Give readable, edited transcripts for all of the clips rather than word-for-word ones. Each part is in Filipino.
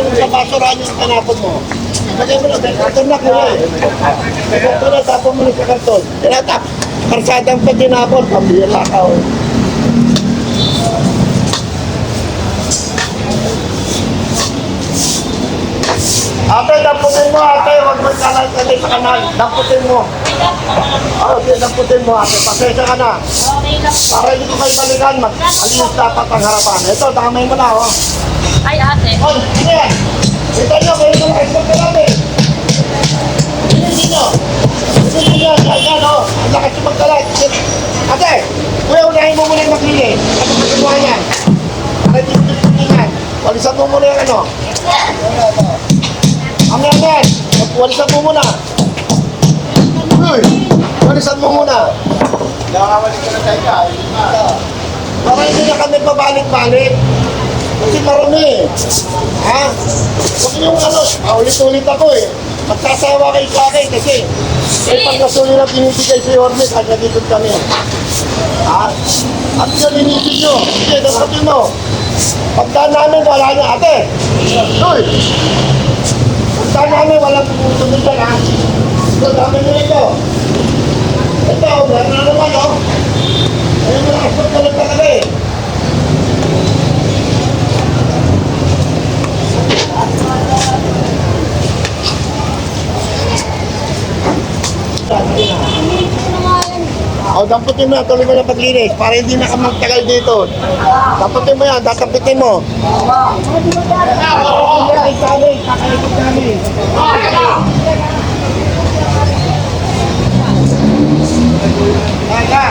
mo sa basurahan yung tanapon mo. Lagay mo na, karton na kuya eh. Karton na, tapon mo na sa karton. Tinatap, karsadang pa tinapon, pambira ka o. Ate, damputin mo ate, huwag mo kanan sa kanal. Damputin mo. Okay, damputin mo ate, pasensya ka na. Para hindi ko kayo balikan, mag-alinis dapat ang harapan. Ito, damay mo na oh. Ay, ate. Oh, sige. Ito nyo, kayo ng expert natin. Hindi nyo. Hindi nyo, yan o. Ang lakas yung magkalat. Ate, kuya, unahin mo muna yung maglili. Ano mo ginawa yan? Para hindi mo tulingan. Walisan mo muna yung ano. Ang yan. Walisan mo muna. Uy, walisan mo muna. Nakakawalik ka na tayo ka. Para hindi na kami pabalik-balik. Kasi marami eh. Ha? Huwag niyong ano, ulit-ulit ako eh. Magsasawa kayo sa akin kasi pag gasoli na binibigay sa Yorme, kanya dito kami. Ha? At siya binibig nyo. Sige, dapatin mo. Pagdaan namin, wala niya. Ate! Uy! Pagdaan namin, walang pupunod dyan ha. Ito, dami nyo ito. Ito, meron na naman oh. Ayun mo lang, asot ka lang talaga eh. O, damputin mo na, tuloy mo na paglinis para hindi na ka magtagal dito. Damputin mo yan, datampitin mo. Kakalikot namin, kakalikot namin. Kaya!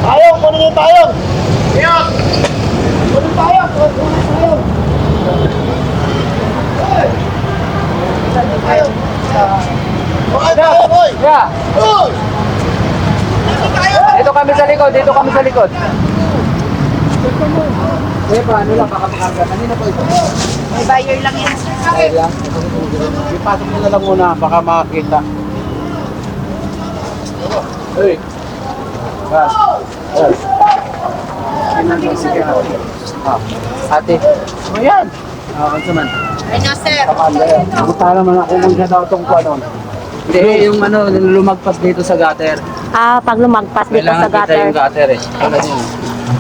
Tayong, kunin yung tayong. Tayong. Kunin tayong. Kunin tayong. Tayong. Okay, tayong, boy. Yeah. Uy! Dito kami sa likod, dito kami sa likod. Eh, paano lang, baka makarga. Kanina po ito. May buyer lang yan. Ay lang. Ipasok nyo na lang muna, baka makakita. Uy. Gas. Gas. Sige. Ate. O yan. Ano man? Ay, no, sir. Pupunta naman ako kung siya daw itong ano. Hindi, yung ano, lumagpas dito sa gutter. Pag lumagpas dito sa Kailangan kita gutter, yung gutter eh. Alam niyo.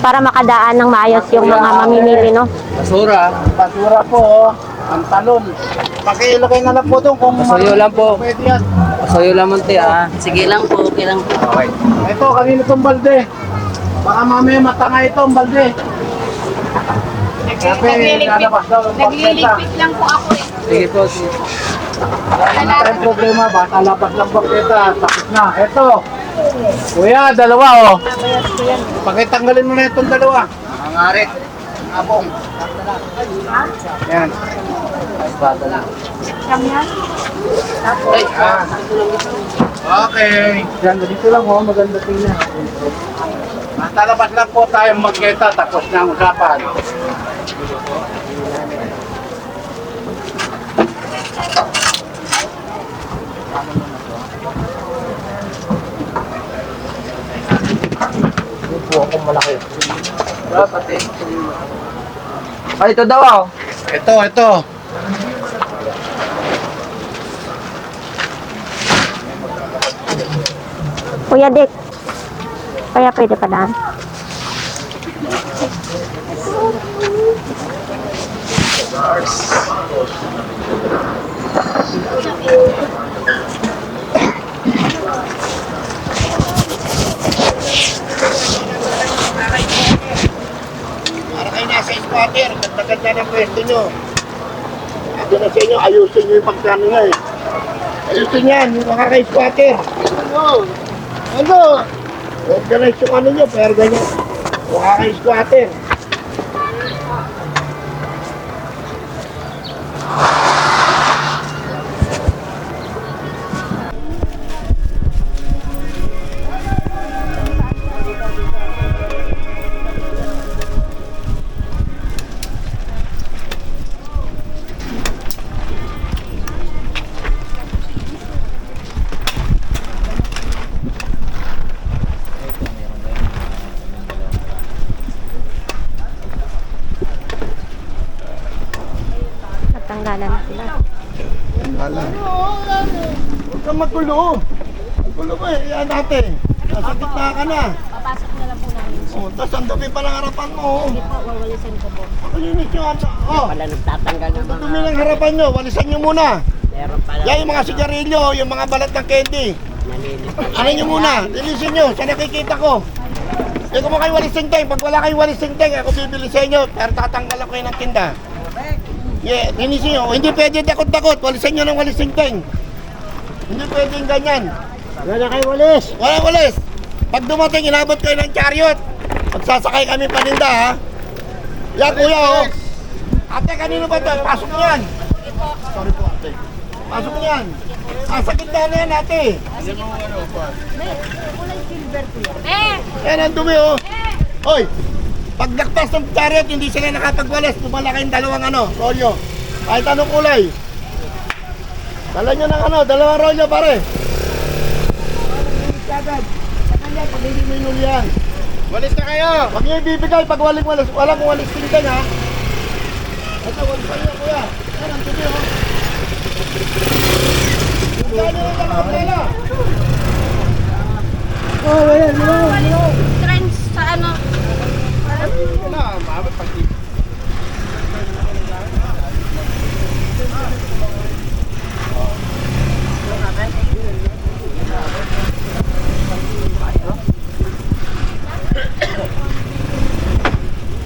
para makadaan ng maayos yung mga mamimili, no? Basura. Basura po, ang talon. Pakilagay na lang po doon kung Pasuyo lang po. pwede yan. Pasuyo lang munti ah. Sige lang po, okay lang po. Okay. Ito, kanina itong balde. Baka mamaya matanga ito ang balde. Nagliligpit lang po ako eh. Sige po. Sige. Wala tayong problema, basta labas lang bakita. Tapos na. Ito. Kuya, dalawa oh. Pakitanggalin mo na itong dalawa. Mangarit. Abong. Yan. Bata na. Ay, okay. Yan, dito lang oh. Maganda tingnan. Basta labas lang po tayong magkita. Tapos na ang usapan. Buo akong malaki. Dapat eh. Ay, ito daw oh. Ito. Kuya Dick, kaya pwede pa daan? Para kayo nasa squatter, ganda-ganda ng pwesto nyo. Ito na sa inyo, ayusin nyo yung pagkano nga eh. Ayusin yan, yung makaka-squatter. Ano? Organize yung ano nyo, pero ganyan. Makaka-squatter. Tanggalan na sila. Wala. Huwag kang magulo. Magulo ko eh. Yan natin. Nasa gitna ka na. Papasok na lang po namin. Oh, tapos ang dumi pa ng harapan mo. Hindi po, wawalisan ko po. Makulinis yung ano. Oh, Wala nagtatanggal ng ang dumi ng harapan nyo. Walisan nyo muna. meron pala. Yan yung mga sigarilyo, yung mga balat ng candy. Ano nyo muna? Linisin nyo. Sa nakikita ko. Eh kung kayo walis singteng, pag wala kayo walis singteng, ako bibili sa inyo, pero tatanggal ako ng tinda. Yeah, linisin nyo. Hindi pwede dakot-dakot, walisan nyo ng walis singteng. Hindi pwedeng ganyan. Wala kayo walis. Wala walis. Pag dumating, inabot kayo ng chariot. Magsasakay kami paninda, ha? Yan, kuya, oh. Ate, kanino ba ito? Pasok nyo yan. Sorry po, ate. Pasok nyo yan. Sa gitna na yan, ate. Yan ang dumi, oh. Hoy, pag naktas ng chariot, hindi sila nakapagwalis. Tumala kayong dalawang rolyo. Kahit anong kulay. Dala nyo ng dalawang rolyo, pare. Kagad. Sa kanya, pag hindi mo inuli yan. Walis na kayo. Huwag nyo ibibigay pag walang walis tingkan, ha. Ito, walis pa nyo, kuya. Yan ang dumi, oh. Saan nyo lang ang pela? Trends sa ano?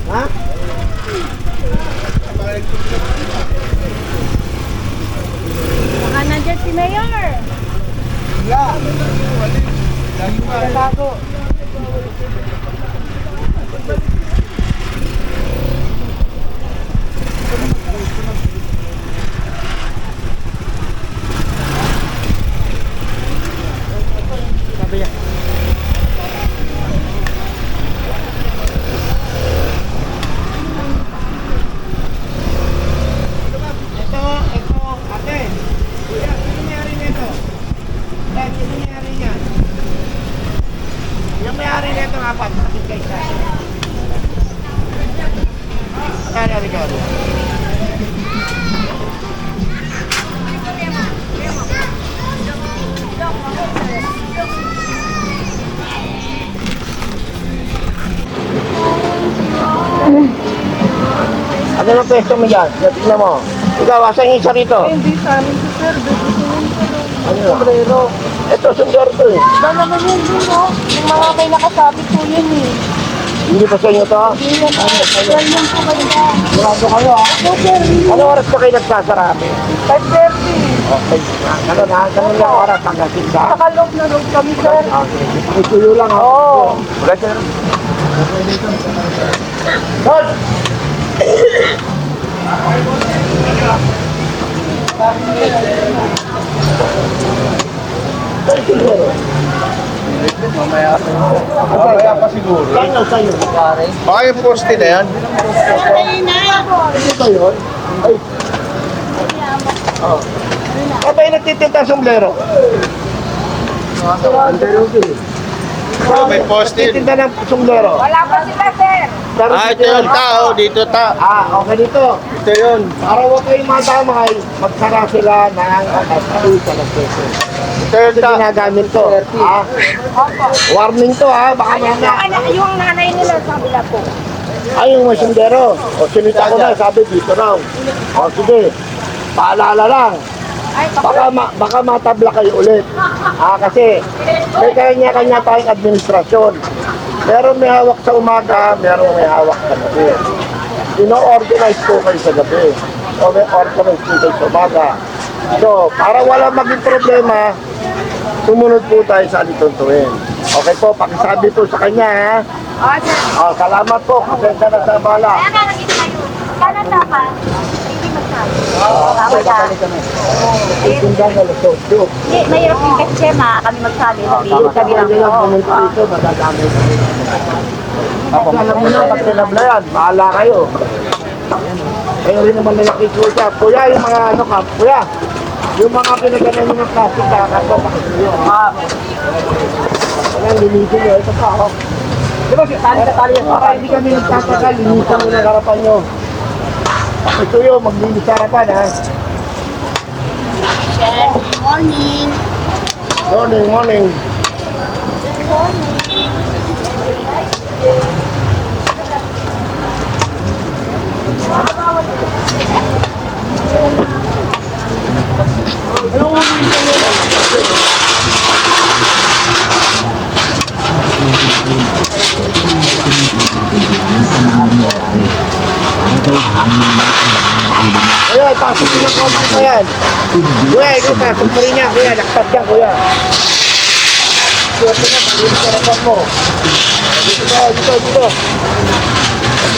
Ha? Baka nandiyan si Mayor. Ito, ate. Kuya, sino may-ari nito? Dad, sino may-ari niyan? Yung may-ari nito nga pa, bakit kayo sa akin? Ano, Ricardo? Ano na pwesto mo dyan? Tignan mo. Ikaw, asan yung isa rito? Hindi sa amin si Sir, Ano? Sombrero. Ito, sombrero to eh. Ba naman yun dun, no? Yung mga may nakasabit po yun eh. Hindi pa sa inyo to? Hindi yan, yan yung po ganda. Sigurado kayo ha? No, sir, Ano oras pa kayo nagsasarami? 5:30. Okay. Ganun ha? Ganun lang oras hanggang 6 ha? Sa loob na loob kami, sir. Okay. Ituyo lang ha? Oo. Ganun. Good! Mamaya pa siguro. Sa'yo. Baka yung poste na yan. Ito yun? Ay. Oh. Kapag nagtitinta sombrero? May poste. Nagtitinta ng sombrero? Wala pa sila, sir. Pero Ito yung tao. Dito ta. okay dito. Ito yun. Para huwag kayong matamay, magsara sila ng kakasari sa nagpeso. Ito yung Ito ta. ginagamit to. Warning to ha, baka mamaya. Yung nanay nila sa kabila po. Ay, yung masindero. O, sinita ko na, sabi dito raw. O, sige. Paalala lang. Baka matabla kayo ulit. Kasi may kanya-kanya tayong administrasyon. Meron may hawak sa umaga, meron may hawak sa gabi. Ino-organize po kayo sa gabi. O may organize po kayo sa umaga. So, para wala maging problema, sumunod po tayo sa alituntuin. Okay po, pakisabi po sa kanya ha. O, salamat po. Pasensya na sa bala. Sana dapat, hindi magsabi. Itindan na lusok. Hindi, mahirap din kasi siya kami magsabi. Sabi lang Kaya pumunta dito, madadamay kami. Alam mo na, pag tinablayan, bahala kayo. Kayo rin naman nalaki ko siya. Kuya, yung mga kuya, yung mga pinaganan nyo ng plastic, kakaso, pakisuyo. Ayan, linisin nyo. Ito pa, oh. Diba, tali na tali yan. Para hindi kami nagtatagal, linisan mo na harapan nyo. Ito yun, maglinis sa harapan ha. Morning. Morning, morning. Kuya, pasok mo ng konti pa yan. Kuya, ikaw pasok mo rin yan. Kuya, naktas yan, kuya. Suwerte na, pag-inis sa harapan mo. Dito, dito.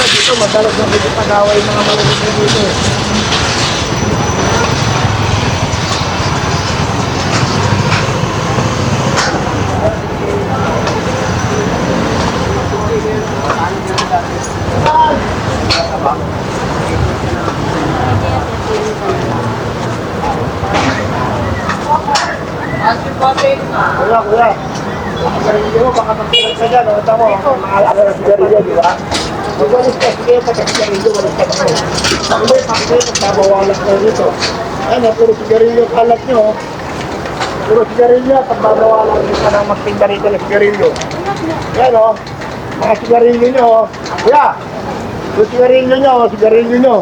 Dito, madalas na pwede pag-away yung mga malamig na dito. Kuya. Sigarilyo mo, baka magsigarilyo ka dyan. Ano mo, maalala ng sigarilyo, di ba? Magwalis ka, sige, pagka sigarilyo, walis ka mo. Pakilay, pagbabawalan ko dito. Ayan, puro sigarilyo kalat nyo. Puro sigarilyo, pagbabawalan ko ka ng magtinda rito ng sigarilyo. Ayan o, mga sigarilyo nyo. Kuya, puro sigarilyo nyo.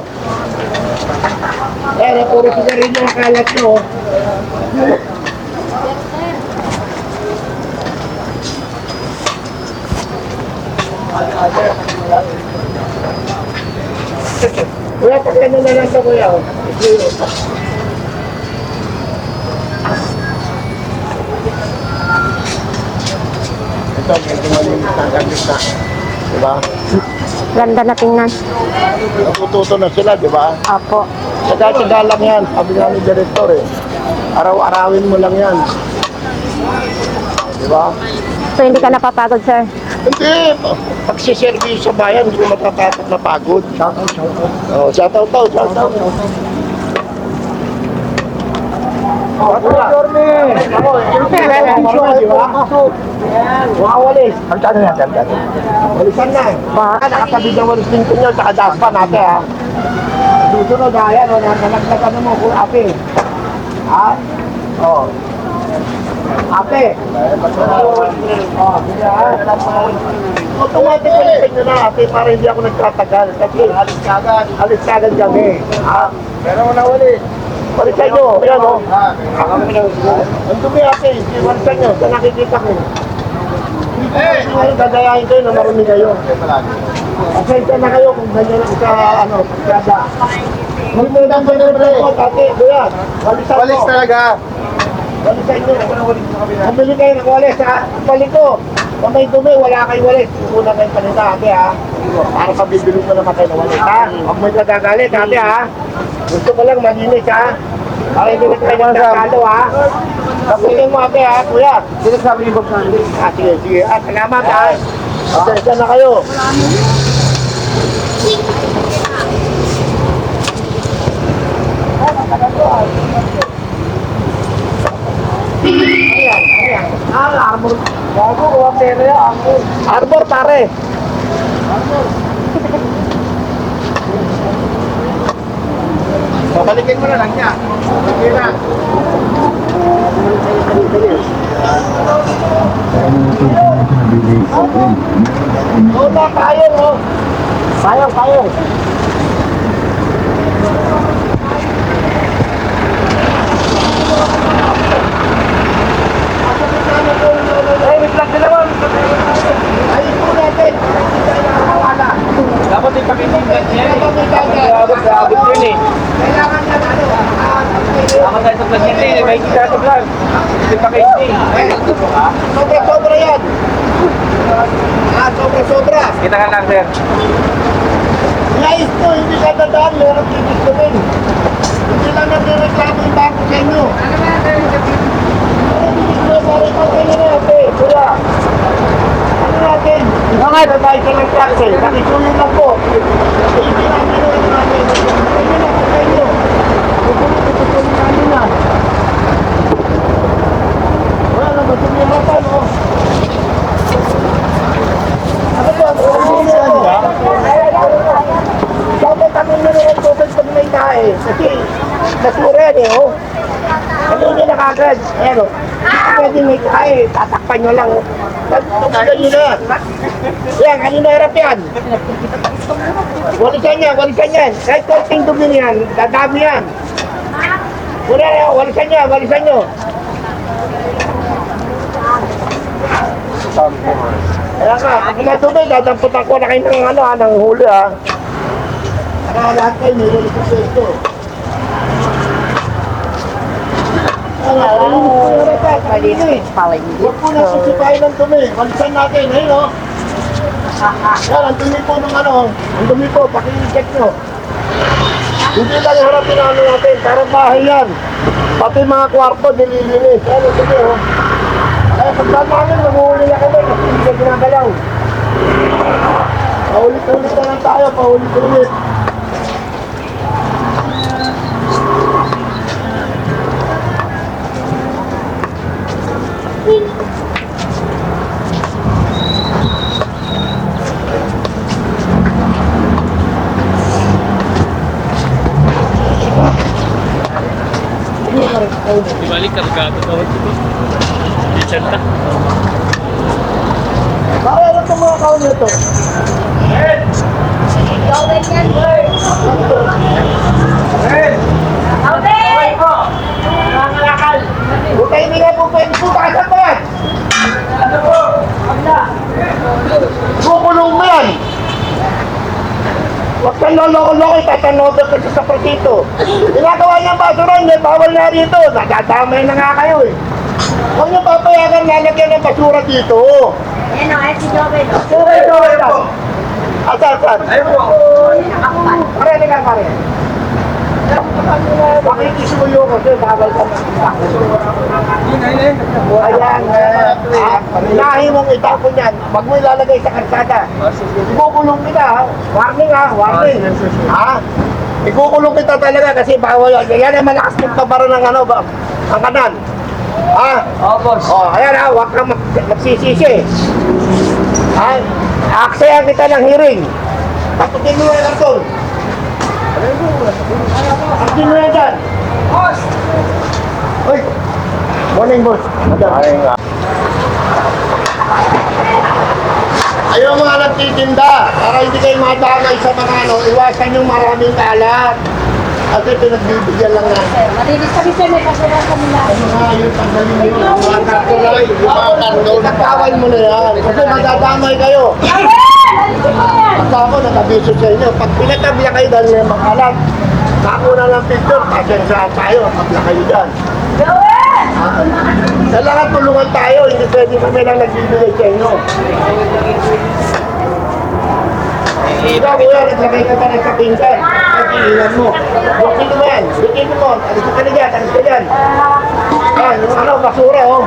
Ayan, puro sigarilyo kalat nyo. Kuya, pagkano na lang ito, kuya. Ito, medyo malinis na, gandit na. Diba? Ganda na tingnan. Natututo na sila, diba? Opo. Saka lang yan, sabi nga ni Director eh. Araw-arawin mo lang yan. Diba? So, hindi ka napapagod, sir? Hindi, pagsiservice sa bayan, hindi ko matatakot na pagod. Oh, shoutout daw, shoutout. Dorme! Ako, walis. Ang kano yan, ganda. Walisan na. Nakatabi ng walis din nyo, tsaka daspan natin ha. Susunod ha, yan, nalagdagan mo kung ate. Ha? Oo. Ate. Automatic ulitin nyo na ate para hindi ako nagtatagal. Kasi alis kagad kami. Ha? Pero nawali. Balikan nyo. Ayan o. Ang dumi ate. Balikan nyo. Sa nakikita ko. Gagayahin kayo na marumi kayo. Pasensya na kayo kung ganyan lang sa pagkada. Magmudang sa libre. Ate, kuya. Balisan mo. Walis talaga. Balikan nyo. Bumili kayo ng walis ha. Balik ko. Kung may dumi, wala kayong walis. Una kayong palita ate ha. Para pabibili mo naman kayo ng walis ha. Huwag mo nagagalit ate ha. Gusto ko lang malinis ha. Para hindi na kayo nagkakalo ha. Kapunin mo ate ha, kuya. Sino sabi ni Bob Sandy? Sige. Salamat ha. Pasensya na kayo. Arbor. Bago, kuha pera yan. Arbor, pare. Babalikin mo na lang niya. Okay na. Wala, kaya mo. Kaya. Ayun po natin. Dapat ipakitingan niya. Abot yun eh. Kailangan na Ako tayo sa presidente, may kita sa vlog. Hindi pa kayo Sobra yan. Sobra. Kita ka lang, sir. Guys to, hindi ka dadaan, meron tibig. Hindi lang nagreklamo yung bako sa inyo. Sorry pa kayo natin, kuya. Ano natin? Sabay ka ng taxi, nakisuyo lang po. Hindi namin namin. Kayo na po kayo. Tutulong namin na. Wala na ba tumirapan, oh? Ano ba? Dapat kami meron ang tubig Basura yan eh, oh. Ano nyo na kagad? Ayan, oh. Pwede may kaya, tatakpan nyo lang, oh. Tugtugan nyo na. Yan, kanina harap yan. Walisan yan. Kahit konting dumi yan, dadami yan. Walisan nyo. Kaya ka, pag natubig, dadamputan ko na kayo ng huli ha. Para lahat kayo, may huli sa pwesto. Huwag po na susipahin ng dumi. Walisan natin, ayun o. Yan, ang dumi po ng ang dumi po, paki-check nyo. Hindi lang harapin ang natin, parang bahay yan. Pati mga kwarto, nililinis. Ano, dumi o. Kaya pagdaan namin, mamuhuli na kami kasi hindi ka ginagalaw. Paulit-ulit na lang tayo, paulit-ulit. Dibalik kargado daw ito. Richard ta. Kaya ano itong mga kaon nito? Gawin yan, boy. Bukay hindi nga po pwede po, bakasan ba yan? Kukulong mo yan. Huwag kang loloko-loko, itatanodo kasi sa prosito. Ginagawa niya basura, hindi bawal na rito. Nadadamay na nga kayo eh. Huwag niyo papayagan lalagyan ng basura dito. Yan o, si Joven. Asan? Ayun po. Pare, ka pare. Makikisuyo ko kasi bawal ka na. Ayan, lahi mong itapon yan. Huwag mo ilalagay sa karsada. Ikukulong kita ha. Warning ha, warning. Ha? Ikukulong kita talaga kasi bawal yan. Yan ang malakas magpabara ng ang kanan. Ha? Oo, boss. Oh, ayan ha, huwag kang magsisisi. Ha? Aksayan kita ng hearing. Taputin mo yung karton. Taputin mo yan dyan. Boss! Uy! Morning, boss. Ayaw mga nagtitinda para hindi kayo madamay sa mga iwasan yung maraming kalat. Kasi pinagbibigyan lang natin. Malinis kami siya, may kasalanan kami na. Ano nga yun, tanggalin nyo. Yung mga kartulay, yung mga kartulay. Nagkawal mo na yan. Kasi madadamay kayo. Basta ako nakabiso sa inyo. Pag pinatabla kayo dahil may makalat, nakuna ng picture, pasensyahan tayo, pagla kayo dyan. Sa lahat tulungan tayo, hindi pwede kami lang nagbibigay sa inyo. Ikaw, kuya, naglagay ka pa ng kapinggan. Nag-iilan mo. Bukin mo yan. Bukin mo. Alis ka na dyan. Alis ka dyan. Yan, yung basura, oh.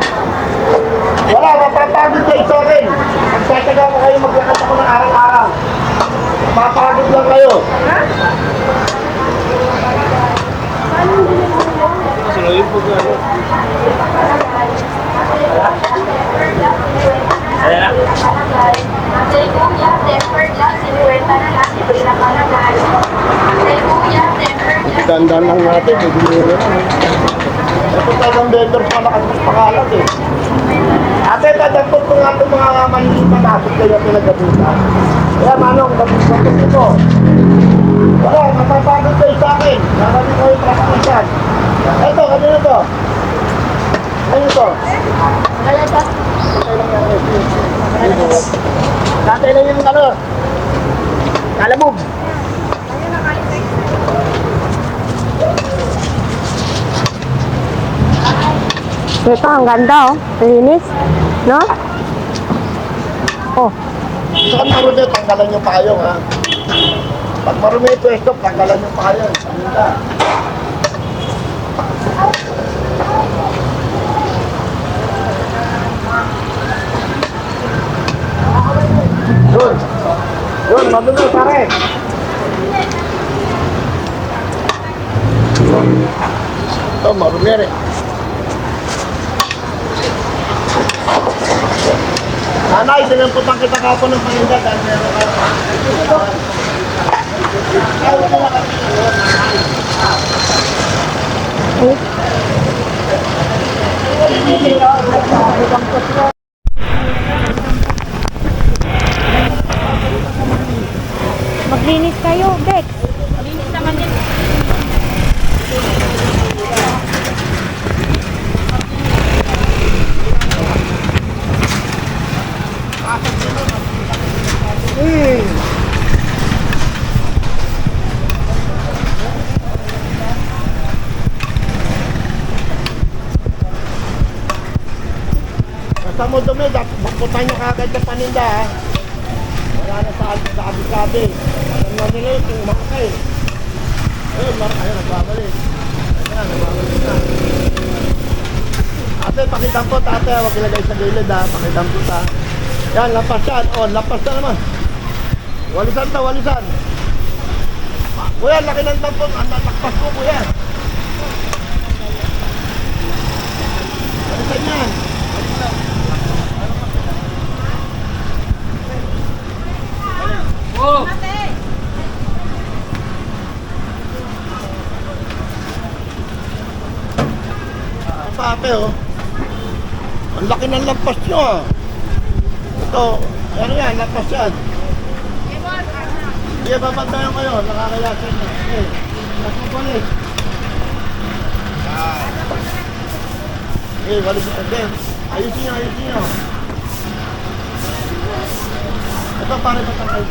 Wala, mapapagod kayo sa akin. Magtataga ko kayo, maglakas ako ng araw-araw. Mapapagod lang kayo. Sunodin po ko ano. Ayan na. Say kuya, temper glass, sinuwenta na lang, hindi na palagay. Say kuya, temper glass. Dandan lang natin, hindi nyo rin. Ito talagang vendor pa nakakas pangalan eh. Ate, dadagpot ko nga itong mga manilita natin kayo pinagabutan. Kaya manong, dadagpot ito. Wala, mapapagod kayo sa akin. Nakabi ko yung trakasan. Ito, kanino to? Ano ito? Tatay lang yung kalamog. Ito, ang ganda oh. Linis. No? Oh. Saan marumi, tanggalan yung payong ha. Pag marumi ito, tanggalan yung payong. Saminda. Yun, madumi pare. Ito, marumi rin. Nanay, sinamputan kita kapon ng paninda dahil meron ka. Dik. Linis naman din. Basta mo dumi, bakputan nyo kagad ng paninda ha. Wala na sa sabi-sabi. Alam na nila yung makakay. Ayun, nagbabalik. Ayan, nagbabalik na. Ate, pakitampo ate, huwag ilagay sa gilid ha. Pakitampo ta. Yan, lampas yan. O, lampas na naman. Walisan ta, walisan. Kuya, laki ng tampon. Ang natakpas ko, kuya. Walisan yan. Oh! Pape, oh. Ang laki ng lampas nyo, ah. Ito, ano yan, lampas yan. Sige, babantayan kayo. Nakakayasin na. Sige, nasubulit. Sige, walis ito din. Ayusin nyo, ayusin nyo. Ito, pare ba tayo?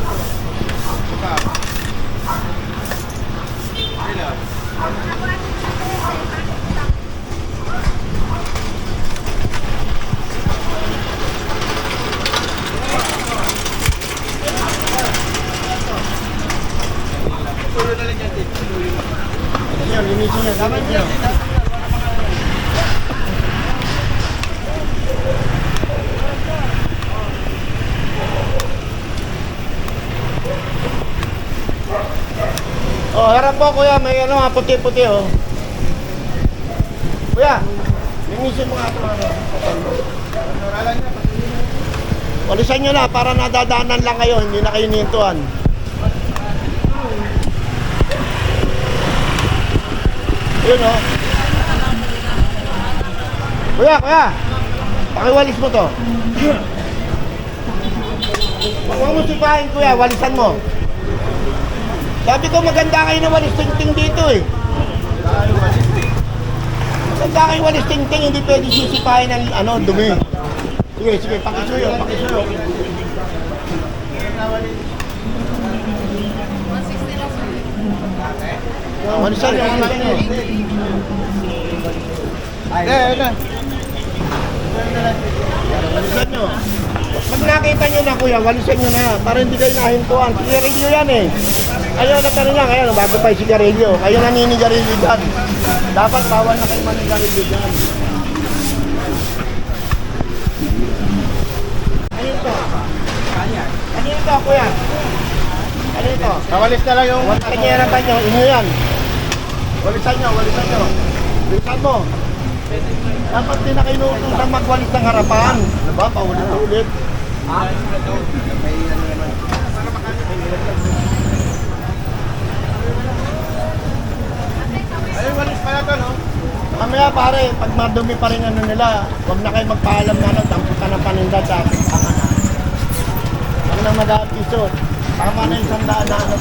Yan, linisin niya. Dapat niya. Oh, harap po kuya, may ano nga, puti-puti oh. Kuya, linisin mo nga ito ano. Walisan nyo na, para nadadaanan lang kayo, hindi na kayo nihintuan. Yun oh. Kuya, pakiwalis mo to. Huwag mo sipahin kuya, walisan mo. Sabi ko maganda kayo na walis tingting dito eh. Maganda kayo walis tingting, hindi pwede sisipahin ng ano, dumi. Sige, pakisuyo. Walisan nyo. Walisan nyo. Pag nakita nyo na kuya, walisan nyo na yan. Para hindi kayo nahintuan. Sigarilyo yan eh. Ayaw na tanong lang, ayaw, bago pa yung sigarilyo. Kayo naninigarilyo dyan. Dapat bawal na kayo manigarilyo dyan. Ano ito? Ano ito kuya? Ano ito? Kawalis na lang yung... Kanyera ba nyo? Inyo yan. Walisan nyo. Walisan mo. Dapat din na kayo nuutang magwalis ng harapan. Diba? Paulit-ulit. Ayun, walis pala to, no? Mamaya pare, pag madumi pa rin ano nila, huwag na kayo magpaalam na ano, damputa ng paninda sa akin. Tama na. Huwag na mag-aapiso. Tama na yung sandaan na ano.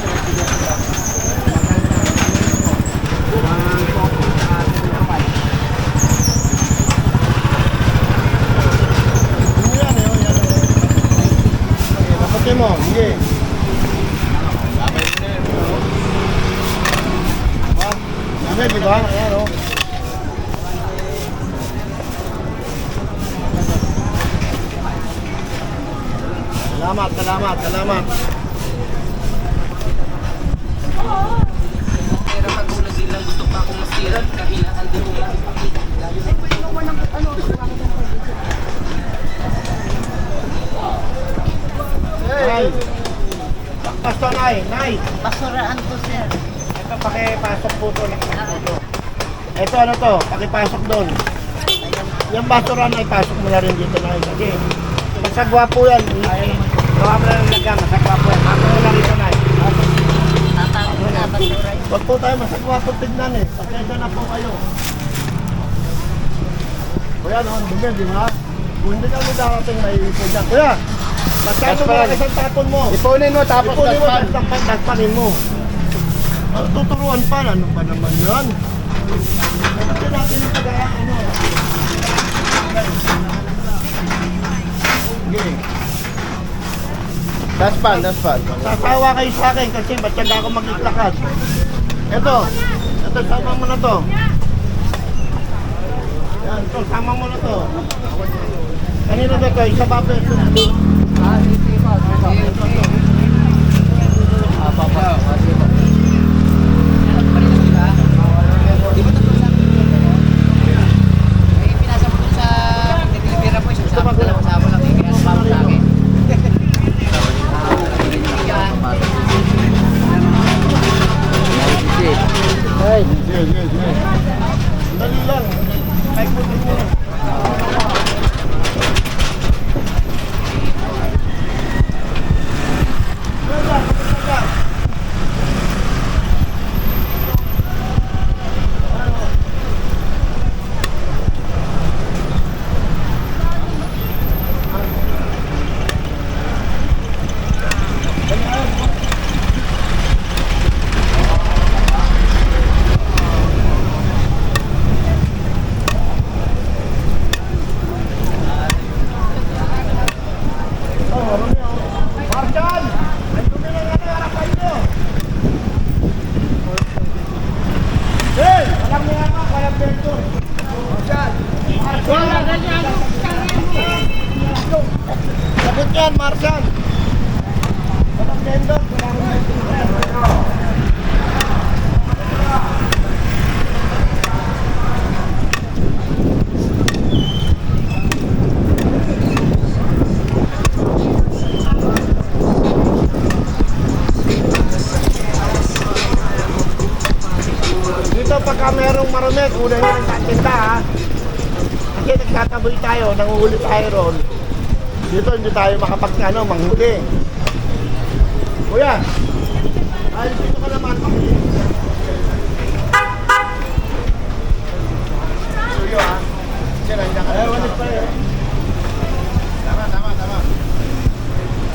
Napati mo, sige. Sige, di ba? Ayan o. Salamat. Pero katulad din lang gusto pa akong masira, kahinaan din ko lang ipakita. Nay. Basta nay. Basuraan ko, sir. Ito, pakipasok po ito. Ito, ano to? Pakipasok doon. Yung basura na ipasok mo na rin dito na. Sige. Masagwa po yan. Gawa mo na lang lagyan. Masagwa po yan. Ako mo lang ito na. Tatawag na basura. Huwag po tayo masagwa po tignan eh. Pasensya na po kayo. Kuya, no? Dumi, di ba? Kung hindi ka mo darating may ipon dyan. Kuya! Masyado mo lang isang tapon mo. Ipunin mo tapos Ipunin mo, daspan. daspanin mo. Tuturuan pa, ano pa naman yan? Ito natin ang pagaya, ano? Okay. Daspan. Sasawa kayo sa akin kasi batyaga ako mag-iklakad. Ito, sama mo na to. Yan, ito, sama mo na to. Kanina ba ito? Isa pa ito. Dali lang. Like mo din muna. Marjan! Ay, tumila nga na harapan nyo! Hey! Alam mo yan ako, kaya pento. Marjan! Sabot yan, Marjan! Walang pento. Dito pagka merong maruneg, una nyo rin katinda ha. Kasi nagtataboy tayo, nanguhuli tayo ron. Dito hindi tayo manghuli. Kuya, ay dito ka naman pakili. Suyo ha. Kasi nandiyan ka. Walis pa eh. Tama.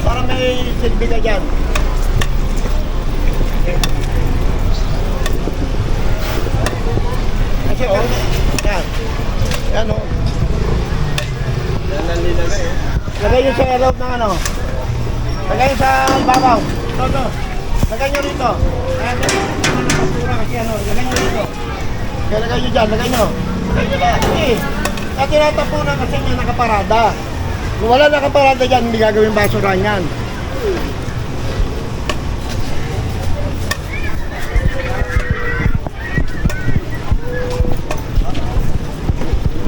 Parang may silbi ka dyan. Kasi yan. Yan o. Lagay nyo sa loob ng ano. Lagay nyo sa babaw. Ito. Lagay nyo rito. Kaya may basura kasi ano. Lagay nyo rito. Kaya lagay nyo dyan. Lagay nyo dyan. Eh. At tinatapunan kasi may nakaparada. Kung wala nakaparada dyan, hindi gagawin basura yan.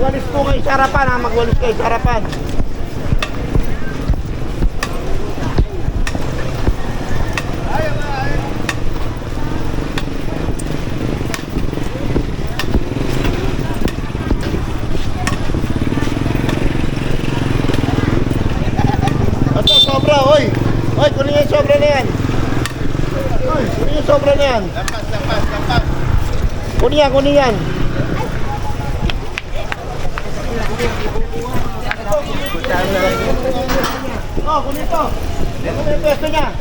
Walis po kayo sa harapan ha, magwalis kayo sa harapan. Ito, sobra, oy! Oy, kunin yung sobra na yan. Oy, kunin yung sobra na yan. Lampas. Kunin yan. Oh, kunin to. Kunin yung pwesto niya.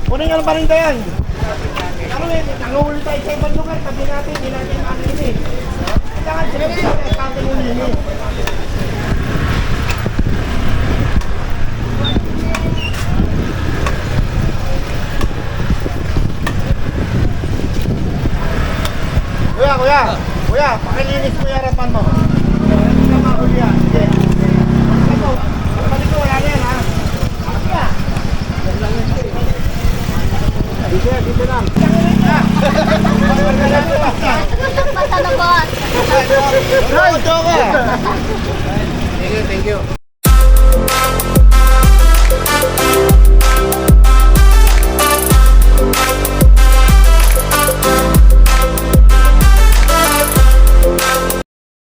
Kunin nyo ng parinda yan. Nanguhuli tayo sa ibang lugar. Sabi natin, hindi natin manin eh. Kailangan sila sa ating ulin eh. Kuya, pakilinis mo yung harapan mo. Hindi ka mahuli yan. Sige. Ito, balik ko, wala na yan ha. Kuya. Dito lang. Mata na boss. Thank you.